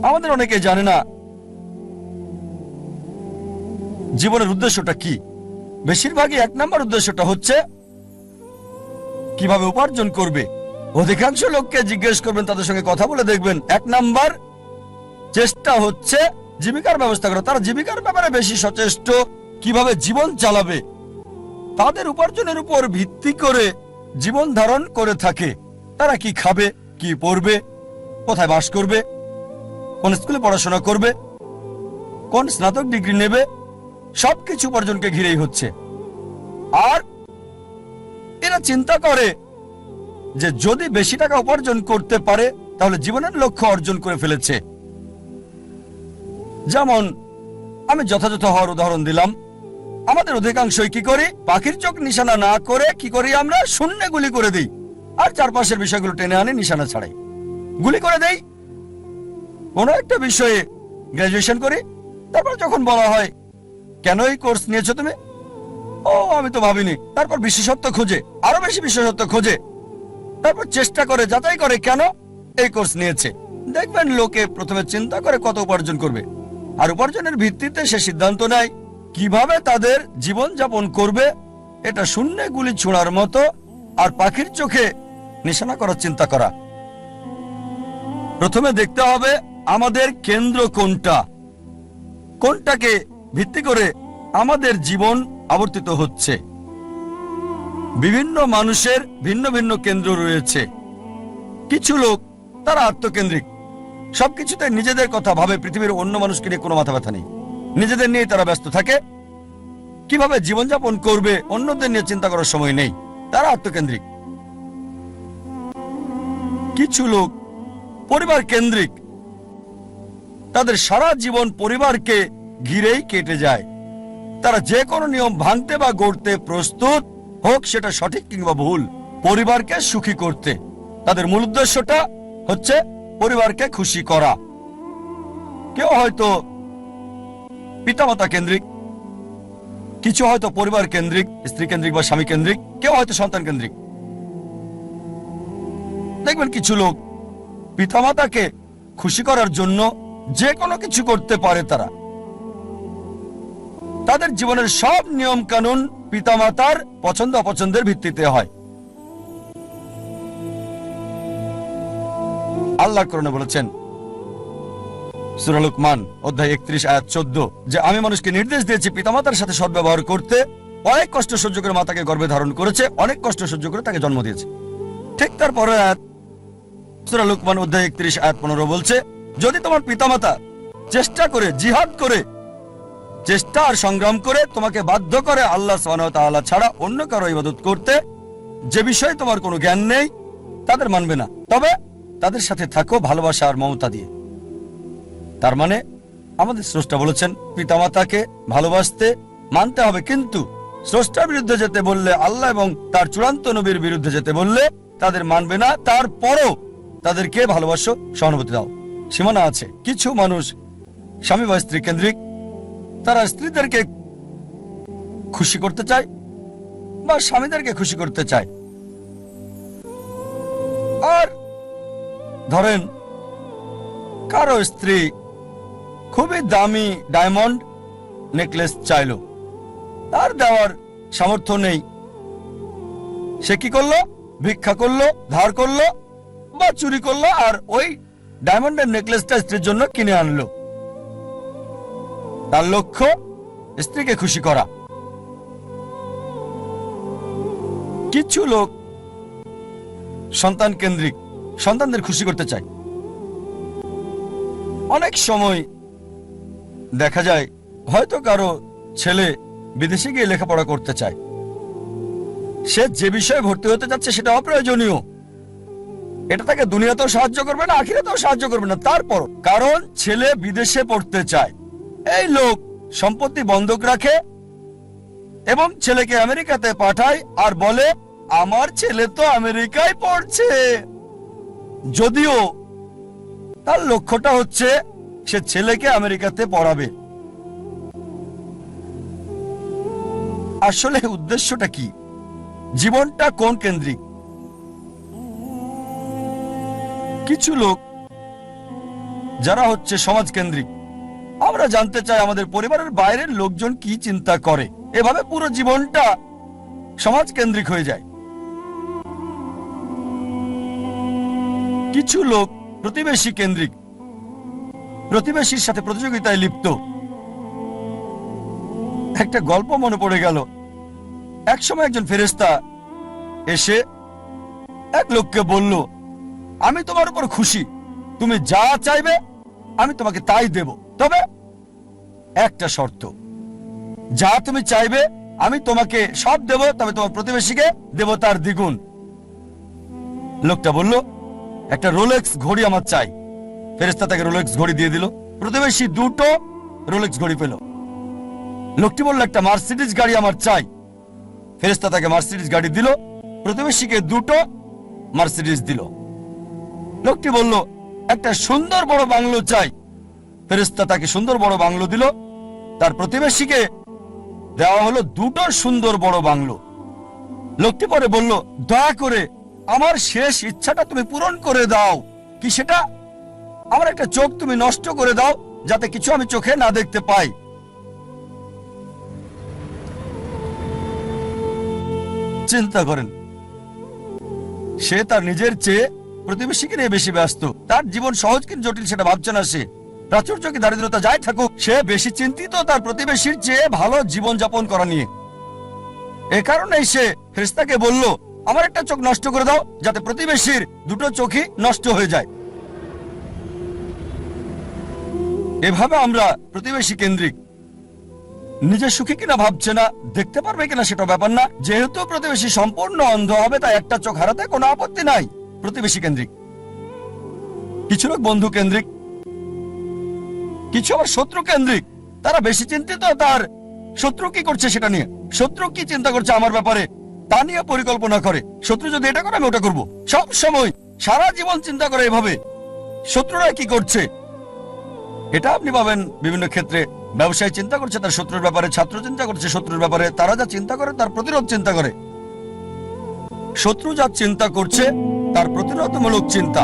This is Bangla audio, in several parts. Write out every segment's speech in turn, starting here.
আমাদের অনেকে জানে না জীবনের উদ্দেশ্যটা কি। বেশিরভাগই 1 নম্বর উদ্দেশ্যটা হচ্ছে কিভাবে উপার্জন করবে। অধিকাংশ লোককে জিজ্ঞেস করবেন, তাদের সঙ্গে কথা বলে দেখবেন 1 নম্বর চেষ্টা হচ্ছে জীবিকার ব্যবস্থা করা। তারা জীবিকার ব্যাপারে বেশি সচেষ্ট, কিভাবে জীবন চালাবে। তাদের উপার্জনের উপর ভিত্তি করে জীবন ধারণ করে থাকে। তারা কি খাবে, কি পড়বে, কোথায় বাস করবে, কোন স্কুলে পড়াশোনা করবে, কোন স্নাতক ডিগ্রি নেবে, সবকিছু উপার্জনকে ঘিরেই হচ্ছে। আর এরা চিন্তা করে যে যদি বেশি টাকা উপার্জন করতে পারে তাহলে জীবনের লক্ষ্য অর্জন করে ফেলেছে। যেমন আমি যথাযথ হওয়ার উদাহরণ দিলাম। আমাদের অধিকাংশই কি করি, পাখির চোখ নিশানা না করে কি করি, আমরা শূন্যে গুলি করে দিই আর চারপাশের বিষয়গুলো টেনে আনি নিশানা ছাড়াই গুলি করে দেই। কোনো একটা বিষয়ে গ্রাজুয়েশন করি, তারপর যখন বলা হয় কেন এই কোর্স নিয়েছো তুমি, ও আমি তো ভাবিনি। তারপর বিশেষত্ব খোঁজে, আরো বেশি বিশেষত্ব খোঁজে, তারপর চেষ্টা করে যাচাই করে কেন এই কোর্স নিয়েছে। দেখবেন লোকে প্রথমে চিন্তা করে কত উপার্জন করবে, আর উপার্জনের ভিত্তিতে সে সিদ্ধান্ত নেয় কিভাবে তাদের জীবন যাপন করবে। এটা শূন্যে গুলি ছোঁড়ার মতো আর পাখির চোখে নিশানা করার চিন্তা করা। প্রথমে দেখতে হবে আমাদের কেন্দ্র কোনটা, কোনটাকে ভিত্তি করে আমাদের জীবন আবর্তিত হচ্ছে। বিভিন্ন মানুষের ভিন্ন ভিন্ন কেন্দ্র রয়েছে। কিছু লোক তারা আত্মকেন্দ্রিক, সবকিছুতে নিজেদের কথা ভাবে, পৃথিবীর অন্য মানুষকে নিয়ে কোনো মাথা ব্যথা নেই, নিজেদের নিয়ে তারা ব্যস্ত থাকে। কিভাবে জীবনযাপন করবে অন্যদের নিয়ে চিন্তা করার সময় নেই, তারা আত্মকেন্দ্রিক। কিছু লোক পরিবার কেন্দ্রিক, তাদের সারা জীবন পরিবারকে ঘিরেই কেটে যায়। তারা যে কোনো নিয়ম ভাঙতে বা গড়তে প্রস্তুত, হোক সেটা সঠিক কিংবা ভুল, পরিবারকে সুখী করতে। তাদের মূল উদ্দেশ্যটা হচ্ছে পরিবারকে খুশি করা। কেউ হয়তো পিতামাতা কেন্দ্রিক, কিছু হয়তো পরিবার কেন্দ্রিক, স্ত্রী কেন্দ্রিক বা স্বামী কেন্দ্রিক, কেউ হয়তো সন্তান কেন্দ্রিক। দেখবেন কিছু লোক পিতামাতাকে খুশি করার জন্য যে কোনো কিছু করতে পারে। তাদের জীবনের সব নিয়ম কানুন পিতামাতার পছন্দ অপছন্দের ভিত্তিতে হয়। আল্লাহ কোরআনে বলেছেন সূরা লুকমান অধ্যায় 31 আয়াত 14 যে আমি মানুষকে নির্দেশ দিয়েছি পিতামাতার সাথে সদ্ব্যবহার করতে। অনেক কষ্ট সহ্য করে মাতাকে গর্ভে ধারণ করেছে, অনেক কষ্ট সহ্য করে তাকে জন্ম দিয়েছে। ঠিক তারপরে আয়াত সূরা লুকমান অধ্যায় 31 আয়াত 15 বলছে যদি তোমার পিতামাতা চেষ্টা করে, জিহাদ করে, চেষ্টা আর সংগ্রাম করে তোমাকে বাধ্য করে আল্লাহ সুবহানাহু ওয়া তাআলা ছাড়া অন্য কারো ইবাদত করতে, যে বিষয়ে তোমার কোনো জ্ঞান নেই, তাদের মানবে না, তবে তাদের সাথে থাকো ভালোবাসা আর মমতা দিয়ে। তার মানে আমাদের স্রষ্টা বলেছেন পিতামাতাকে ভালোবাসতে, মানতে হবে, কিন্তু স্রষ্টার বিরুদ্ধে যেতে বললে, আল্লাহ এবং তার চূড়ান্ত নবীর বিরুদ্ধে যেতে বললে তাদের মানবে না। তারপরও তাদেরকে ভালোবাসো, সহানুভূতি দাও। সীমানা আছে। কিছু মানুষ স্বামী বা স্ত্রী কেন্দ্রিক, তারা স্ত্রীদেরকে খুশি করতে চায় বা স্বামীদেরকে খুশি করতে চায়। আর ধরেন কারো স্ত্রী খুবই দামি ডায়মন্ড নেকলেস চাইল, তার দেওয়ার সামর্থ্য নেই, সে কি করলো, ভিক্ষা করলো, ধার করলো বা চুরি করলো আর ওই ডায়মন্ডের নেকলেসটা স্ত্রীর জন্য কিনে আনলো। তার লক্ষ্য স্ত্রীকে খুশি করা। কিছু লোক সন্তান কেন্দ্রিক, সন্তানদের খুশি করতে চায়। অনেক সময় দেখা যায় হয়তো কারো ছেলে বিদেশে গিয়ে লেখাপড়া করতে চায়, সে যে বিষয়ে ভর্তি হতে যাচ্ছে সেটা অপ্রয়োজনীয়, এটা তাকে দুনিয়াতেও সাহায্য করবে না, আখিরাতেও সাহায্য করবে না। তারপর কারণ ছেলে বিদেশে পড়তে চায়, এই লোক সম্পত্তি বন্ধক রাখে এবং ছেলেকে আমেরিকাতে পাঠায় আর বলে আমার ছেলে তো আমেরিকায় পড়ছে, যদিও তার লক্ষ্যটা হচ্ছে সে ছেলেকে আমেরিকাতে পড়াবে। আসলে উদ্দেশ্যটা কি, জীবনটা কোন কেন্দ্রিক? কিছু লোক যারা হচ্ছে সমাজকেন্দ্রিক। আমরা জানতে চাই আমাদের পরিবারের বাইরের লোকজন কি চিন্তা করে, এভাবে পুরো জীবনটা সমাজকেন্দ্রিক হয়ে যায়। কিছু লোক প্রতিবেশী কেন্দ্রিক, প্রতিবেশীর সাথে প্রতিযোগিতায় লিপ্ত। একটা গল্প মনে পড়ে গেল। একসময় একজন ফেরেশতা এসে এক লোককে বলল, আমি তোমার উপর খুশি, তুমি যা চাইবে আমি তোমাকে তাই দেব, তবে একটা শর্ত, যা তুমি চাইবে আমি তোমাকে সব দেব, তবে তোমার প্রতিবেশীকে দেব তার দ্বিগুণ। লোকটা বলল, একটা রোলেক্স ঘড়ি আমার চাই। ফেরেশতা তাকে রোলেক্স ঘড়ি দিয়ে দিল। প্রতিবেশী দুটো রোলেক্স ঘড়ি পেল। লোকটি বলল, একটা মার্সিডিজ গাড়ি আমার চাই। ফেরেশতা তাকে মার্সিডিজ গাড়ি দিল। প্রতিবেশীকে দুটো মার্সিডিজ দিল। লোকটি বলল, একটা সুন্দর বড় বাংলো চাই। ফেরেশতা তাকে সুন্দর বড় বাংলো দিল। তার প্রতিবেশীকে দেওয়া হলো দুটো সুন্দর বড় বাংলো। লোকটি পরে বলল, দয়া করে আমার শেষ ইচ্ছাটা তুমি পূরণ করে দাও। কি সেটা? আমার একটা চোখ তুমি নষ্ট করে দাও, যাতে কিছু আমি চোখে না দেখতে পাই। চিন্তা করেন, সে তার নিজের চেয়ে প্রতিবেশীকে নিয়ে বেশি ব্যস্ত। তার জীবন সহজ কিন্তু জটিল সেটা ভাবছে না সে। প্রাচুর্য কি দারিদ্রতা যাই থাকুক, সে বেশি চিন্তিত তার প্রতিবেশীর চেয়ে ভালো জীবন যাপন করা নিয়ে। এ কারণেই সে ফেরেশতাকে বলল, আমার একটা চোখ নষ্ট করে দাও, যাতে প্রতিবেশীর দুটো চোখই নষ্ট হয়ে যায়। এভাবে আমরা প্রতিবেশী কেন্দ্রিক। নিজে সুখী কিনা ভাবছে না, দেখতে পারবে কিনা সেটা ব্যাপার না। যেহেতু প্রতিবেশী সম্পূর্ণ অন্ধ হবে, তাই একটা চোখ হারাতে কোনো আপত্তি নাই। প্রতিবেশী কেন্দ্রিক। কিছু লোক বন্ধু কেন্দ্রিক, কিছু আবার শত্রু কেন্দ্রিক। তারা বেশি চিন্তিত তার শত্রু কি করছে সেটা নিয়ে। শত্রু কি চিন্তা করছে আমার ব্যাপারে তা নিয়ে পরিকল্পনা করে। শত্রু যদি এটা করে আমি ওটা করবো। সব সময় সারা জীবন চিন্তা করে এভাবে শত্রুরা কি করছে। এটা আপনি পাবেন বিভিন্ন ক্ষেত্রে। ব্যবসায় চিন্তা করছে তার শত্রুর ব্যাপারে, ছাত্র চিন্তা করছে শত্রুর ব্যাপারে। তারা যা চিন্তা করে তার প্রতিরোধ চিন্তা করে। শত্রু যা চিন্তা করছে তার প্রতিরোধমূলক চিন্তা।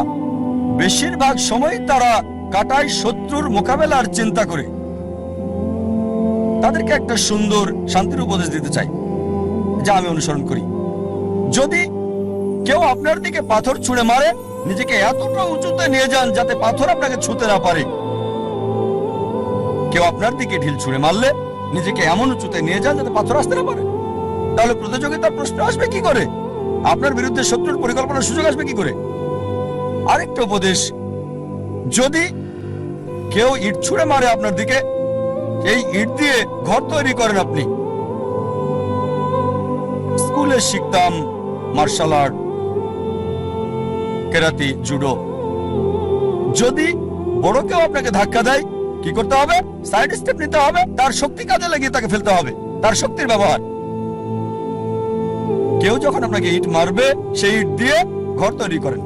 বেশিরভাগ সময় তারা কাটায় শত্রুর মোকাবেলার চিন্তা করে। তাদেরকে একটা সুন্দর শান্তির উপদেশ দিতে চাই, যা আমি অনুসরণ করি। যদি কেউ আপনার দিকে পাথর ছুঁড়ে মারে, নিজেকে এতটা উঁচুতে নিয়ে যান যাতে পাথর আপনাকে ছুঁতে না পারে। কেউ আপনার দিকে ঢিল ছুঁড়ে মারলে নিজেকে এমন উঁচুতে নিয়ে যান যাতে পাথর আসতে না পারে। তাহলে প্রতিযোগিতার প্রশ্ন আসবে কি করে? আপনার বিরুদ্ধে শত্রুর পরিকল্পনার সুযোগ আসবে কি করে? আরেকটা উপদেশ, যদি কেউ ইট ছুঁড়ে মারে আপনার দিকে, এই ইট দিয়ে ঘর তৈরি করেন আপনি। স্কুলে শিখতাম মার্শাল আর্ট, কেরাতি, জুডো। যদি বড় কেউ আপনাকে ধাক্কা দেয়, কি করতে হবে? সাইড স্টেপ নিতে হবে। তার শক্তি কাজে লাগিয়ে তাকে ফেলতে হবে, তার শক্তির ব্যবহার। কেউ যখন আপনাকে ইট মারবে, সেই ইট দিয়ে ঘর তৈরি করেন।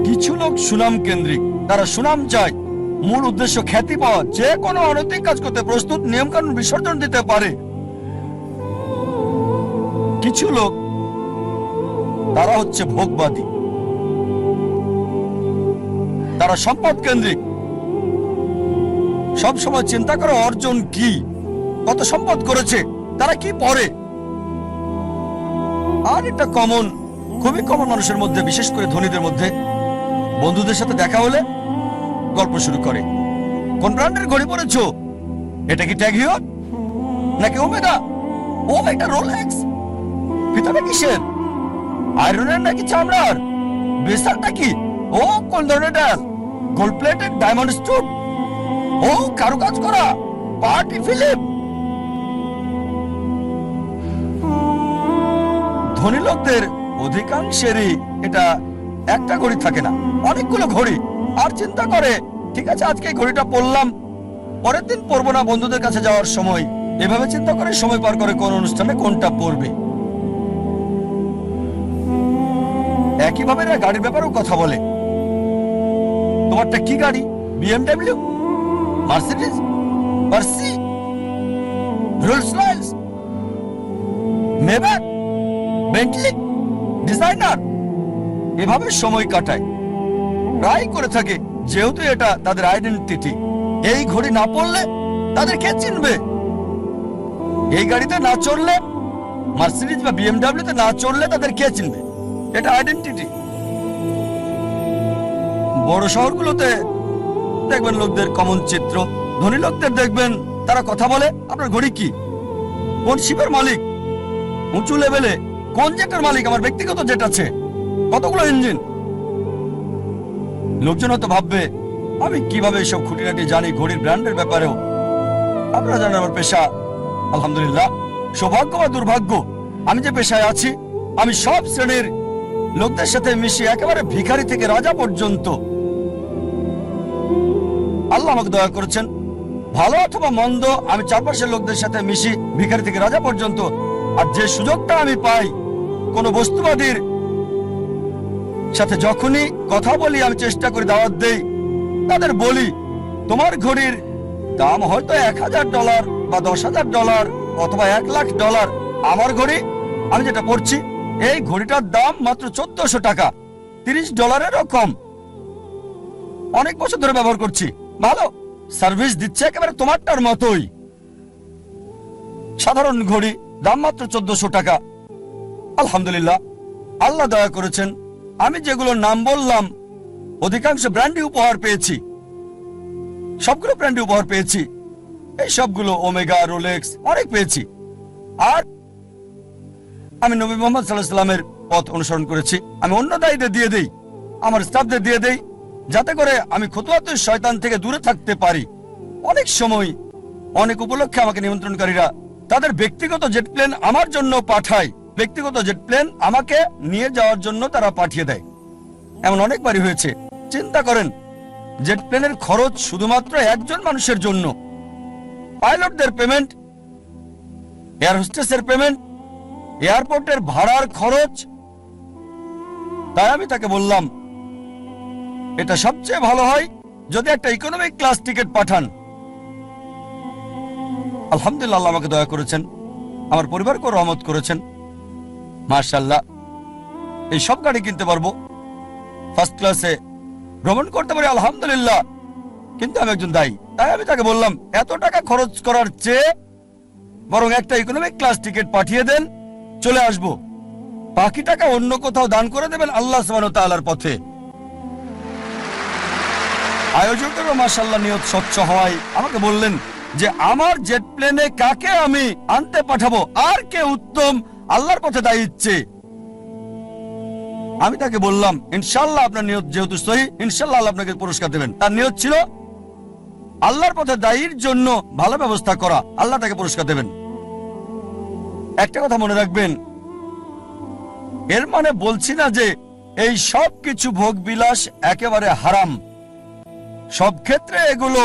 কিছু লোক সুনাম কেন্দ্রিক। তারা সুনাম চায়, মূল উদ্দেশ্য খ্যাতি পাওয়া। যে কোনো অনৈতিক কাজ করতে প্রস্তুত, নিয়ম কানুন বিসর্জন দিতে পারে। কিছু লোক তারা হচ্ছে ভোগবাদী। তারা সম্পদ কেন্দ্রিক। সব সময় চিন্তা করে অর্জন কি, কত সম্পদ করেছে, তারা কি পড়ে। আর এটা কমন, খুবই কমন মানুষের মধ্যে, বিশেষ করে ধনীদের মধ্যে। বন্ধুদের সাথে দেখা হলে গল্প শুরু করে, কোন ব্র্যান্ডের ঘড়ি পরেছো? এটা কি ট্যাগ হিয়র নাকি ওমেগা? ও এটা রোলেক্স। ফিতাটা কিসের? আয়রনের নাকি চামড়ার? বেসারটা কি? ও কোন ধরনের ডাল? Gold plated, diamond stone? ও কারুকাজ করা, পার্টি ফিল্ম। ধনী লোকদের অধিকাংশেরই এটা একটা ঘড়ি থাকে না, অনেকগুলো ঘড়ি। আর চিন্তা করে, ঠিক আছে আজকে ঘড়িটা পরলাম, পরের দিন পরবো না। বন্ধুদের কাছে যাওয়ার সময় এভাবে চিন্তা করে সময় পার করে কোন অনুষ্ঠানে কোনটা পরবে। একইভাবে এরা গাড়ির ব্যাপারেও কথা বলে। তোমারটা কি গাড়ি? বিএমডব্লিউ, মার্সিডিজ, মার্সি, Rolls Royce, Maybach, Bentley, designer. এভাবে সময় কাটায়। প্রায় করে থাকে, যেহেতু এটা তাদের আইডেন্টিটি। এই ঘড়ি না পড়লে তাদের কে চিনবে? এই গাড়িতে না চড়লে, মার্সিডিজ বা বিএমডাব্লিউতে না চড়লে তাদের কে চিনবে? এটা আইডেন্টিটি। বড় শহরগুলোতে দেখবেন লোকদের কমন চিত্র। ধনী লোকদের দেখবেন তারা কথা বলে, আপনার ঘড়ি কি, কোন শিপের মালিক, উঁচু লেভেলে কোন জেটের মালিক, আমার ব্যক্তিগত জেট আছে, কতগুলো ইঞ্জিন। লোকজন হয়তো ভাববে আমি কিভাবে এসব খুঁটিনাটি জানি ঘড়ির ব্র্যান্ডের ব্যাপারেও। আপনারা জানেন আমার পেশা, আলহামদুলিল্লাহ, সৌভাগ্য বা দুর্ভাগ্য, আমি যে পেশায় আছি আমি সব শ্রেণীর লোকদের সাথে মিশি, একেবারে ভিখারি থেকে রাজা পর্যন্ত। আল্লাহ আমাকে দয়া করেছেন, ভালো অথবা মন্দ আমি চারপাশের লোকদের সাথে মিশি, ভিখারি থেকে রাজা পর্যন্ত। আর যে সুযোগটা আমি পাই কোন বস্তুবাদীর সাথে যখনই কথা বলি, আমি চেষ্টা করি, দাওয়াত দেই, তাদের বলি তোমার ঘড়ির দাম হয়তো $1000 বা $10,000 অথবা $1,00,000, আমার ঘড়ি আমি যেটা পড়ছি এই ঘড়িটার দাম মাত্র $1400, $30 কম। অনেক বছর ধরে ব্যবহার করছি, ভালো সার্ভিস দিচ্ছে, একেবারে তোমারটার মতোই। সাধারণ ঘড়ি, দাম মাত্র $1400। আলহামদুলিল্লাহ, আল্লাহ দয়া করেছেন, আমি যেগুলো নাম বললাম অধিকাংশ ব্র্যান্ডই উপহার পেয়েছি, সবগুলো ব্র্যান্ডই উপহার পেয়েছি। এই সবগুলো ওমেগা, রোলেক্স অনেক পেয়েছি। আর আমি নবী মুহাম্মদ সাল্লাল্লাহু আলাইহি ওয়াসাল্লামের পথ অনুসরণ করেছি। আমি অন্য দায়ীদের দিয়ে দেই, আমার স্টাফদের দিয়ে দেই, যাতে করে আমি খুতুয়াতুশ শয়তান থেকে দূরে থাকতে পারি। অনেক সময় অনেক উপলক্ষে আমাকে নিমন্ত্রণকারীরা তাদের ব্যক্তিগত জেট প্লেন আমার জন্য পাঠায়, ব্যক্তিগত জেট প্লেন আমাকে নিয়ে যাওয়ার জন্য তারা পাঠিয়ে দেয়। এমন অনেকবারই হয়েছে। চিন্তা করেন, জেট প্লেনের খরচ শুধুমাত্র একজন মানুষের জন্য, পাইলটদের পেমেন্ট, এয়ার হোস্টেসের পেমেন্ট, এয়ারপোর্টের ভাড়ার খরচ। তাই আমি তাকে বললাম এটা সবচেয়ে ভালো হয় যদি একটা ইকোনমিক ক্লাস টিকিট পাঠান। আলহামদুলিল্লাহ, আল্লাহ আমাকে দয়া করেছেন, আমার পরিবারকে রহমত করেছেন, মাশাআল্লাহ। এই সব গাড়ি কিনতে পারবো, ফার্স্ট ক্লাসে ভ্রমণ করতে পারি, আলহামদুলিল্লাহ। কিন্তু আমি একজন দায়ী, তাই আমি তাকে বললাম এত টাকা খরচ করার চেয়ে বরং একটা ইকোনমিক ক্লাস টিকিট পাঠিয়ে দেন, চলে আসব, বাকি টাকা অন্য কোথাও দান করে দেবেন আল্লাহ সুবহানাহু ওয়া তাআলার পথে। আয়োজকেরও মাশাআল্লাহ নিয়ত স্বচ্ছ হওয়ায় আমাকে বললেন যে আমার জেট প্লেনে কাকে আমি আনতে পাঠাবো, আর কে উত্তম আল্লাহর পথে দায়ী ইচ্ছে। আমি তাকে বললাম ইনশাআল্লাহ আপনার নিয়ত যেহেতু সহি, ইনশাআল্লাহ আল্লাহ আপনাকে পুরস্কার দেবেন। তার নিয়ত ছিল আল্লাহর পথে দায়ীর জন্য ভালো ব্যবস্থা করা, আল্লাহ তাকে পুরস্কার দেবেন। একটা কথা মনে রাখবেন, এর মানে বলছি না যে এই সব কিছু ভোগ বিলাস একেবারে হারাম, সব ক্ষেত্রে এগুলো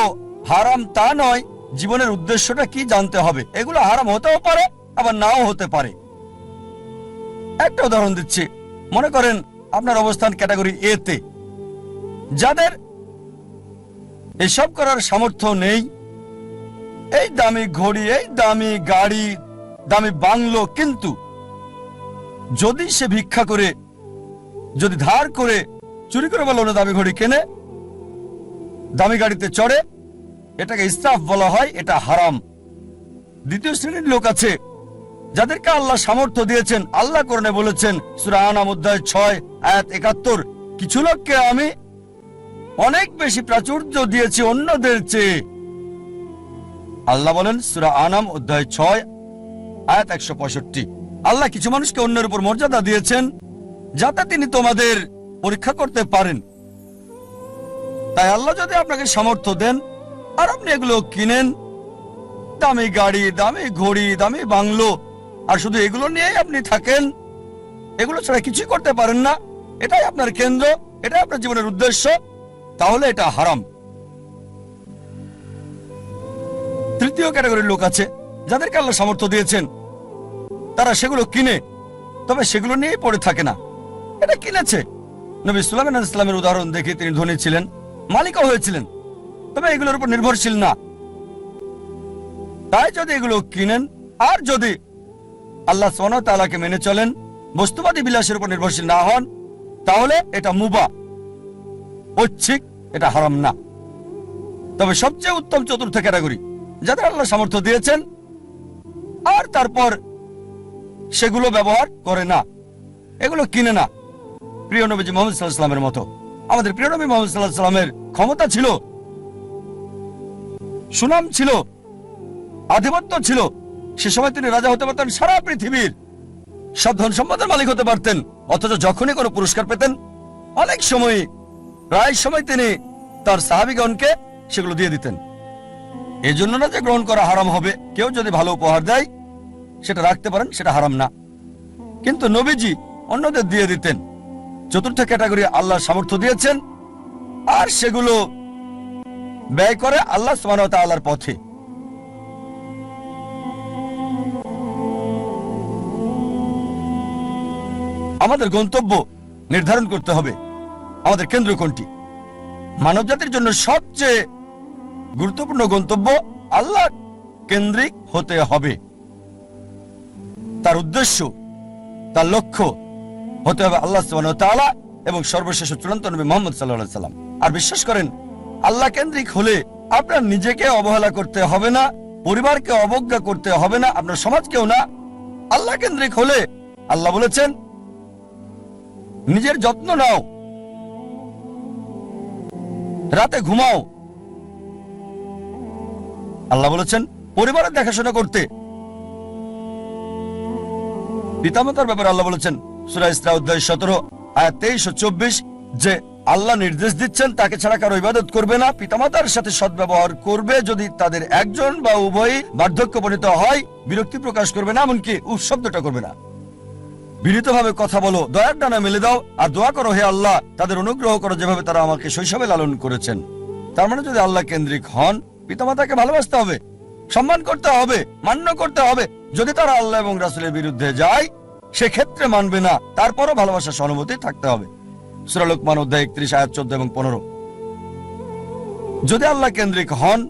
হারাম তা নয়। জীবনের উদ্দেশ্যটা কি জানতে হবে। এগুলো হারাম হতেও পারে, আবার নাও হতে পারে। একটা উদাহরণ দিচ্ছি, মনে করেন আপনার অবস্থান ক্যাটাগরি এ তে, যাদের এসব করার সামর্থ্য নেই, এই দামি ঘড়ি, এই দামি গাড়ি, দামি বাংলো, কিন্তু যদি সে ভিক্ষা করে, যদি ধার করে, চুরি করে বা লোনে দামি ঘড়ি কেনে, দামি গাড়িতে চড়ে, এটাকে ইসরাফ বলা হয়, এটা হারাম। দ্বিতীয় শ্রেণীর লোক আছে যাদেরকে আল্লাহ সামর্থ্য দিয়েছেন। আল্লাহ কোরআনে বলেছেন সূরা আনাম অধ্যায় 6 আয়াত 71, কিছু লোককে আমি অনেক বেশি প্রাচুর্য দিয়েছি অন্যদের চেয়ে। আল্লাহ বলেন সূরা আনাম অধ্যায় 6 আয়াত 165, আল্লাহ কিছু মানুষকে অন্যের উপর মর্যাদা দিয়েছেন যাতে তিনি তোমাদের পরীক্ষা করতে পারেন। তাই আল্লাহ যদি আপনাকে সামর্থ্য দেন আর আপনি এগুলো কিনেন, দামি গাড়ি, দামি ঘড়ি, দামি বাংলো, আর শুধু এগুলো নিয়েই আপনি থাকেন, এগুলো ছাড়া কিছুই করতে পারেন না, এটাই আপনার কেন্দ্র, এটাই আপনার জীবনের উদ্দেশ্য, তাহলে এটা হারাম। তৃতীয় ক্যাটাগরির লোক আছে যাদেরকে আল্লাহ সামর্থ্য দিয়েছেন, তারা সেগুলো কিনে, তবে সেগুলো নিয়েই পড়ে থাকে না। এটা কিনেছে, নবী সুলাইমান আলাইহিস সালামের উদাহরণ দেখে তিনি ধনী ছিলেন, মালিকও হয়েছিলেন, তবে এগুলোর উপর নির্ভরশীল না। তাই যদি এগুলো কিনেন আর যদি আল্লাহ সুবহানাহু ওয়া তাআলাকে মেনে চলেন, বস্তুবাদী বিলাসের উপর নির্ভরশীল না হন, তাহলে এটা মুবাহ। ঐচ্ছিক, এটা হারাম না। তবে সবচেয়ে উত্তম চতুর্থ ক্যাটাগরি, যাদের আল্লাহ সামর্থ্য দিয়েছেন আর তারপর সেগুলো ব্যবহার করে না, এগুলো কিনে না। প্রিয় নবীজি মুহাম্মদ সাল্লাল্লাহু আলাইহি ওয়াসাল্লামের মতো আমাদের প্রিয় নবী মুহাম্মদ সাল্লাল্লাহু আলাইহি ওয়াসাল্লামের ক্ষমতা ছিল, সুনাম ছিল, আধিপত্য ছিল। সে সময় তিনি রাজা হতে পারতেন, সারা পৃথিবীর সব ধন সম্পদের মালিক হতে পারতেন। অথচ যখনই কোনো পুরস্কার পেতেন, অনেক সময়, প্রায় সময় তিনি তার সাহাবীগণকে সেগুলো দিয়ে দিতেন। এই জন্য না যে গ্রহণ করা হারাম হবে, কেউ যদি ভালো উপহার দেয় সেটা রাখতে পারেন, সেটা হারাম না। কিন্তু নবীজি অন্যদের দিয়ে দিতেন। চতুর্থ ক্যাটাগরি, আল্লাহ সামর্থ্য দিয়েছেন আর সেগুলো ব্যয় করে আল্লাহ সুবহানাহু ওয়া তাআলার পথে। আমাদের গন্তব্য নির্ধারণ করতে হবে, আমাদের কেন্দ্র কোনটি। মানব জাতির জন্য সবচেয়ে গুরুত্বপূর্ণ গন্তব্য আল্লাহ কেন্দ্রিক হতে হবে। তার উদ্দেশ্য, তার লক্ষ্য হতে হবে আল্লাহ সুবহানাহু ওয়া তাআলা এবং সর্বশেষ চূড়ান্ত নবী মুহাম্মদ সাল্লাল্লাহু আলাইহি ওয়াসাল্লাম। আর বিশ্বাস করেন, আল্লাহ কেন্দ্রিক হলে আপনার নিজেকে অবহেলা করতে হবে না, পরিবারকে অবজ্ঞা করতে হবে না, আপনার সমাজকেও না। আল্লাহ কেন্দ্রিক হলে আল্লাহ বলেছেন, নিজের যত্ন নাও, রাতে ঘুমাও। আল্লাহ বলেছেন পরিবারের দেখাশোনা করতে। পিতামাতার ব্যাপারে আল্লাহ বলেছেন সূরা ইসরা অধ্যায় 17 আয়াত 23 ও 24 যে আল্লাহ নির্দেশ দিচ্ছেন তাকে ছাড়া কারো ইবাদত করবে না, পিতামাতার সাথে সদ্ব্যবহার করবে, যদি তাদের একজন বা উভয়ই বার্ধক্যপনীত হয় বিরক্তি প্রকাশ করবে না, এমনকি উফ শব্দটা করবে না। বিনীতভাবে কথা বলো, দয়ার ডানা মেলে দাও আর দোয়া করো, হে আল্লাহ তাদের অনুগ্রহ করো যেভাবে তারা আমাকে শৈশবে লালন করেছেন। তার মানে যদি আল্লাহ কেন্দ্রিক হন, পিতামাতাকে ভালোবাসতে হবে, সম্মান করতে হবে, মান্য করতে হবে। যদি তারা আল্লাহ এবং রাসূলের বিরুদ্ধে যায় সেক্ষেত্রে মানবে না, তারপরও ভালোবাসা সহানুভূতি থাকতে হবে। সূরা লুকমান অধ্যায় 31 আয়াত 14 এবং 15। যদি আল্লাহ কেন্দ্রিক হন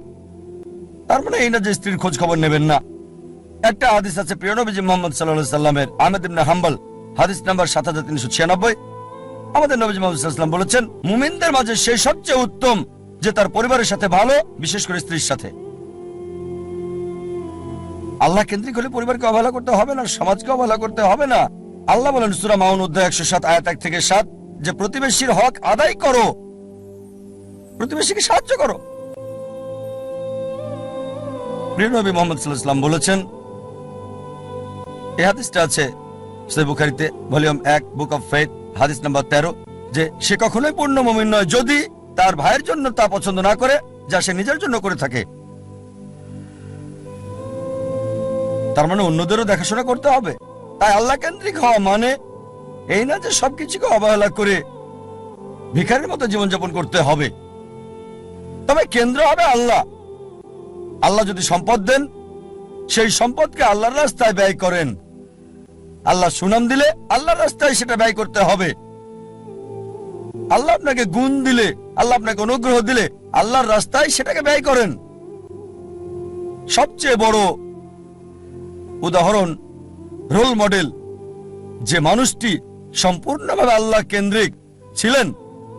তার মানে এই না যে স্ত্রীর খোঁজ খবর নেবেন না। একটা হাদিস আছে প্রিয় নবীজি মুহাম্মদ সাল্লাল্লাহু আলাইহি ওয়াসাল্লামের, আহমদ ইবনে হাম্বল, হাদিস নাম্বার 7396। আমাদের নবীজি মুহাম্মদ সাল্লাল্লাহু আলাইহি ওয়াসাল্লাম বলেছেন, মুমিনদের মাঝে সেই সবচেয়ে উত্তম যে তার পরিবারের সাথে ভালো, বিশেষ করে স্ত্রীর সাথে। আল্লাহ কেন্দ্রিক হলে পরিবারকে অবহেলা করতে হবে না, সমাজকে অবহেলা করতে হবে না। আল্লাহ বলেন সূরা মাউন অধ্যায় 107 আয়াত 1 থেকে 7 যে প্রতিবেশীর হক আদায় করো, প্রতিবেশীকে সাহায্য করো। প্রিয় নবী মুহাম্মদ সাল্লাল্লাহু আলাইহি ওয়াসাল্লাম বলেছেন, এই হাদিসটা আছে সহিহ বুখারীতে ভলিউম 1 বুক অফ ফেথ হাদিস নাম্বার 13 যে সে কখনোই পূর্ণ মুমিন নয় যদি তার ভাইয়ের জন্য তা পছন্দ না করে যা সে নিজের জন্য করে থাকে। তার মানে অন্যদেরও দেখাশোনা করতে হবে। তাই আল্লাহ কেন্দ্রিক হওয়া মানে এই না যে সবকিছুকে অবহেলা করে ভিখারির মতো জীবনযাপন করতে হবে। তবে কেন্দ্র হবে আল্লাহ। আল্লাহ যদি সম্পদ দেন, সেই সম্পদকে আল্লাহর রাস্তায় ব্যয় করেন। আল্লাহ সুনাম দিলে আল্লাহর রাস্তায় সেটা ব্যয় করতে হবে। আল্লাহ আপনাকে গুণ দিলে, আল্লাহ আপনাকে অনুগ্রহ দিলে আল্লাহর রাস্তায় সেটাকে ব্যয় করেন। সবচেয়ে বড় উদাহরণ, রোল মডেল, যে মানুষটি সম্পূর্ণভাবে আল্লাহ কেন্দ্রিক ছিলেন,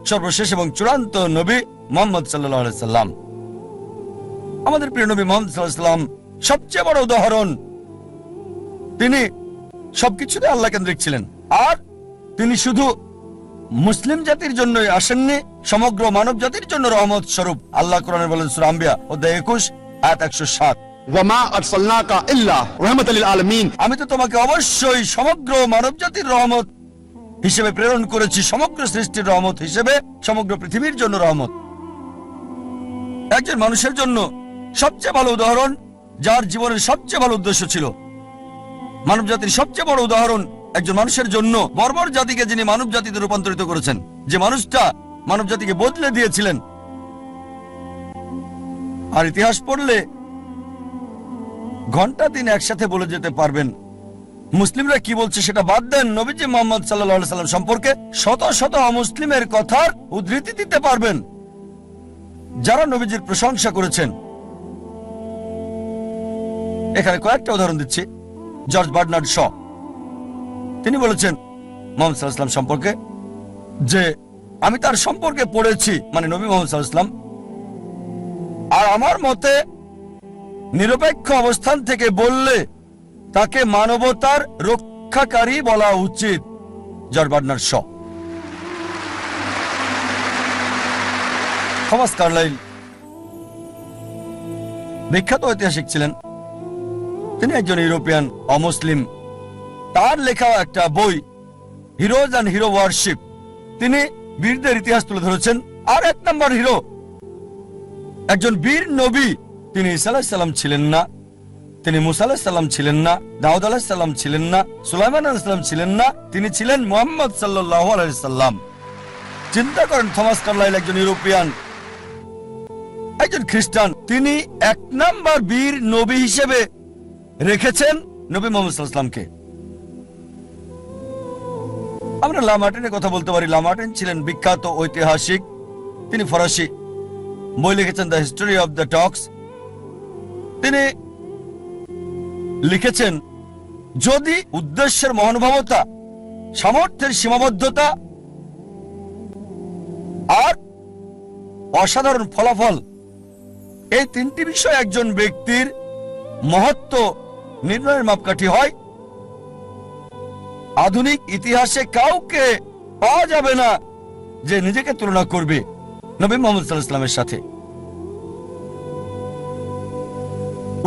সর্বশেষ এবং চূড়ান্ত নবী মুহাম্মদ সাল্লাল্লাহু আলাইহি সাল্লাম। আমাদের প্রিয় নবী মুহাম্মদ সাল্লাল্লাহু আলাইহি সাল্লাম সবচেয়ে বড় উদাহরণ। তিনি সবকিছুতে আল্লাহ কেন্দ্রিক ছিলেন। আর তিনি শুধু মুসলিম জাতির জন্যই আসেননি, সমগ্র মানব জাতির জন্য রহমত স্বরূপ। আল্লাহ কোরআনে বলেন সূরা আম্বিয়া অধ্যায় 21 আয়াত 107, ওয়ামা আরসালনাকা ইল্লা রাহমাতাল লিল আলামিন, আমি তো তোমাকে অবশ্যই সমগ্র মানব জাতির রহমত হিসেবে প্রেরণ করেছি, সমগ্র সৃষ্টির রহমত হিসেবে, সমগ্র পৃথিবীর জন্য রহমত। একজন মানুষের জন্য সবচেয়ে ভালো উদাহরণ, যার জীবনের সবচেয়ে ভালো উদ্দেশ্য ছিল। মানব জাতির সবচেয়ে বড় উদাহরণ একজন মানুষের জন্য, বর্বর জাতিকে যিনি মানব জাতিতে রূপান্তরিত করেছেন, যে মানুষটা মানব জাতিকে বদলে দিয়েছিলেন। আর ইতিহাস পড়লে ঘন্টা দিন একসাথে বলে যেতে পারবেন। মুসলিমরা কি বলছে সেটা বাদ দেন, নবীজি মুহাম্মদ সাল্লাল্লাহু আলাইহি সাল্লাম সম্পর্কে শত শত অমুসলিমের কথার উদ্ধৃতি দিতে পারবেন যারা নবীজির প্রশংসা করেছেন। এখানে কয়েকটা উদাহরণ দিচ্ছি। জর্জ বার্নার্ড শ, তিনি বলেছেন মুহাম্মদ সাল্লাল্লাহু আলাইহি সাল্লাম সম্পর্কে যে আমি তার সম্পর্কে পড়েছি, মানে নবী মুহাম্মদ সাল্লাল্লাহু আলাইহি ওয়াসাল্লাম, আর আমার মতে নিরপেক্ষ অবস্থান থেকে বললে তাকে মানবতার রক্ষাকারী বলা উচিত। George Bernard Shaw. Thomas Carlyle বিখ্যাত ঐতিহাসিক ছিলেন, তিনি একজন ইউরোপিয়ান অমুসলিম। তার লেখা একটা বই হিরোজ অ্যান্ড হিরো ওয়ারশিপ, তিনি বীরদের ইতিহাস তুলে ধরেছেন। আর এক নম্বর হিরো, একজন বীর নবী, তিনি ঈসা আলাইহিস সালাম ছিলেন না, তিনি মুসা আলাইহিস সালাম ছিলেন না, দাউদ আলাইহিস সালাম ছিলেন না, সুলাইমান আলাইহিস সালাম ছিলেন না, তিনি ছিলেন মুহাম্মদ সাল্লাল্লাহু আলাইহি সাল্লাম। চিন্তা করেন, থমাস কার্লাইল একজন ইউরোপিয়ান, একজন খ্রিস্টান, তিনি এক নম্বর বীর নবী হিসেবে রেখেছেন নবী মুহাম্মদ সাল্লাল্লাহু আলাইহি সাল্লামকে। আমরা লামার্টিনের কথা বলতে পারি। লামার্টিন ছিলেন বিখ্যাত ঐতিহাসিক, তিনি ফরাসি, বই লিখেছেন দ্য হিস্টোরি অফ দ্য টক্স। তিনি লিখেছেন, যদি উদ্দেশ্যের মহানুভবতা, সামর্থ্যের সীমাবদ্ধতা আর অসাধারণ ফলাফল, এই তিনটি বিষয় একজন ব্যক্তির মহত্ব নির্ণয়ের মাপকাঠি হয়, আধুনিক ইতিহাসে কাউকে পাওয়া যাবে না যে নিজেকে তুলনা করবে নবী মুহাম্মদ সাল্লাল্লাহু আলাইহি ওয়াসাল্লামের সাথে।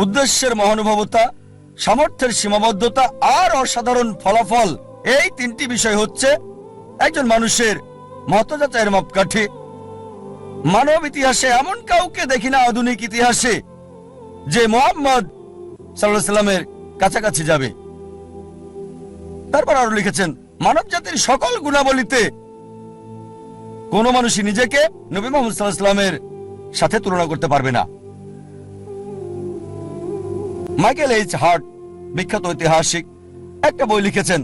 উদ্দেশ্যের মহানুভবতা, সামর্থ্যের সীমাবদ্ধতা আর অসাধারণ ফলাফল, এই তিনটি বিষয় হচ্ছে একজন মানুষের মহত্ব যাচাইয়ের মাপকাঠি। মানব ইতিহাসে এমন কাউকে দেখি না আধুনিক ইতিহাসে যে মুহাম্মদ সাল্লাল্লাহু আলাইহি ওয়াসাল্লামের কাছাকাছি যাবে। তারপর আরো লিখেছেন, মানব জাতির সকল গুণাবলীতে কোন মানুষই নিজেকে নবী মুহাম্মদ সাল্লাল্লাহু আলাইহি ওয়াসাল্লামের সাথে তুলনা করতে পারবে না। মাইকেল এইচ হার্ট, বিখ্যাত ঐতিহাসিক, একটা বই লিখেছেন,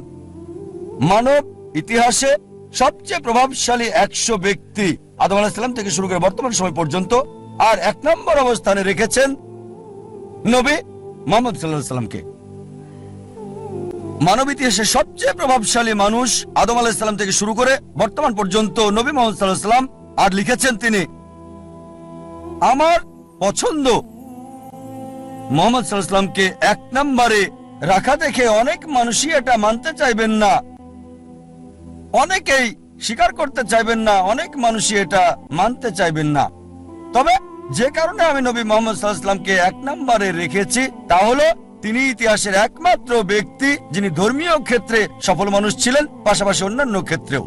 মানব ইতিহাসে সবচেয়ে প্রভাবশালী 100 ব্যক্তি আদম আলাইহিস সালাম থেকে শুরু করে বর্তমান সময় পর্যন্ত, আর এক নম্বর অবস্থানে রেখেছেন নবী মুহাম্মদ সাল্লাল্লাহু আলাইহি ওয়াসাল্লামকে। মানব ইতিহাসে সবচেয়ে প্রভাবশালী মানুষ আদম আলাইহিস সালাম থেকে শুরু করে বর্তমান পর্যন্ত নবী মুহাম্মদ সাল্লাল্লাহু আলাইহি ওয়াসাল্লাম। আর লিখেছেন তিনি, আমার পছন্দ মুহাম্মদ সাল্লাল্লাহু আলাইহি ওয়াসাল্লামকে এক নম্বরে রাখা দেখে অনেক মানুষই এটা মানতে চাইবেন না, অনেকেই স্বীকার করতে চাইবেন না, অনেক মানুষই এটা মানতে চাইবেন না। তবে যে কারণে আমি নবী মুহাম্মদ সাল্লাল্লাহু আলাইহি ওয়াসাল্লামকে এক নম্বরে রেখেছি তা হলো তিনি ইতিহাসের একমাত্র ব্যক্তি যিনি ধর্মীয় ক্ষেত্রে সফল মানুষ ছিলেন, পাশাপাশি অন্যান্য ক্ষেত্রেও।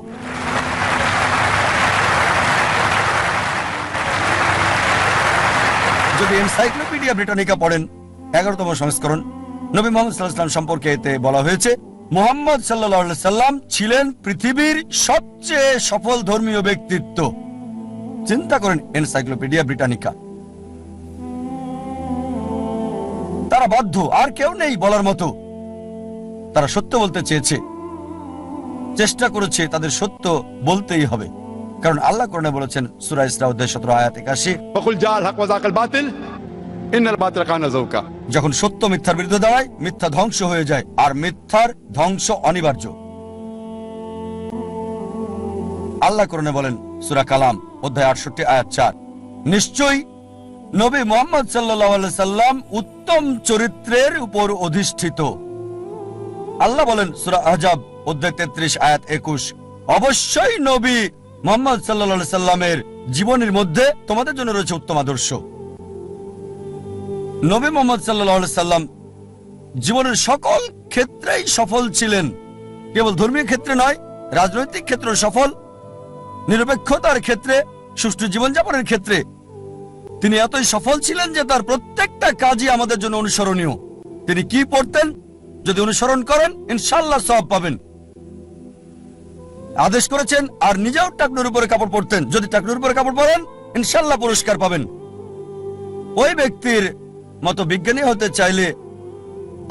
যদি এনসাইক্লোপিডিয়া ব্রিটানিকা পড়েন 11তম সংস্করণ, নবী মুহাম্মদ সাল্লাল্লাহু আলাইহি ওয়াসাল্লাম সম্পর্কে এতে বলা হয়েছে, মুহাম্মদ সাল্লাল্লাহু আলাইহি সাল্লাম ছিলেন পৃথিবীর সবচেয়ে সফল ধর্মীয় ব্যক্তিত্ব। চিন্তা করেন, এনসাইক্লোপিডিয়া ব্রিটানিকা। তারা বাধ্য, আর কেউ নেই বলার মতো। তারা সত্য বলতে চেয়েছে, চেষ্টা করেছে, তাদের সত্য বলতেই হবে, কারণ আল্লাহ কোরআনে বলেছেন সূরা ইসরা অধ্যায় 17 আয়াত 81, وقل جاء الحق وزهق الباطل إن الباطل كان زهوقا। যখন সত্য মিথ্যার বিরুদ্ধে দাঁড়ায়, মিথ্যা ধ্বংস হয়ে যায়, আর মিথ্যার ধ্বংস অনিবার্য। আল্লাহ কোরআনে বলেন সূরা কালাম অধ্যায় 68 আয়াত 4, নিশ্চয়ই নবী মুহাম্মদ সাল্লাল্লাহু আলাইহি সাল্লাম উত্তম চরিত্রের উপর অধিষ্ঠিত। আল্লাহ বলেন সূরা আহজাব অধ্যায় 33 আয়াত 21, অবশ্যই নবী মুহাম্মদ সাল্লাল্লাহু আলাইহি সাল্লামের জীবনের মধ্যে তোমাদের জন্য রয়েছে উত্তম আদর্শ। নবী মুহাম্মদ সাল্লাল্লাহু আলাইহি সাল্লাম জীবনের সকল ক্ষেত্রেই সফল ছিলেন, কেবল ধর্মীয় ক্ষেত্রে নয়, রাজনৈতিক ক্ষেত্রে সফল, নিরপেক্ষতার ক্ষেত্রে, সুষ্ঠু জীবনযাপনের ক্ষেত্রে তিনি এতই সফল ছিলেন যে তার প্রত্যেকটা কাজই আমাদের জন্য অনুসরণীয়। তিনি কি পড়তেন, যদি অনুসরণ করেন ইনশাআল্লাহ সওয়াব পাবেন। আদেশ করেছেন আর নিজেও টাকনুর উপরে কাপড় পরতেন, যদি টাকনুর উপরে কাপড় পরেন ইনশাআল্লাহ পুরস্কার পাবেন। ওই ব্যক্তির মতো বিজ্ঞানী হতে চাইলে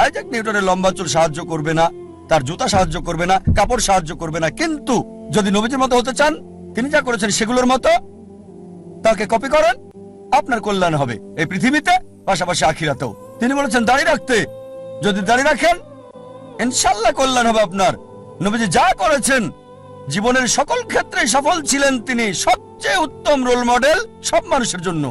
আইজাক নিউটনের লম্বা চুল সাহায্য করবে না, তার জুতা সাহায্য করবে না, কাপড় সাহায্য করবে না। কিন্তু যদি নবীজির মতো হতে চান, তিনি যা করেছেন সেগুলোর মতো, তাকে কপি করেন, আপনার কল্যাণ হবে এই পৃথিবীতে, পাশাপাশি আখিরাতেও। তিনি বলেছেন দাঁড়িয়ে রাখতে, যদি দাঁড়িয়ে রাখেন ইনশাআল্লাহ কল্যাণ হবে আপনার। নবীজি যা করেছেন জীবনের সকল ক্ষেত্রে সফল ছিলেন তিনি, সবচেয়ে উত্তম রোল মডেল সব মানুষের জন্য।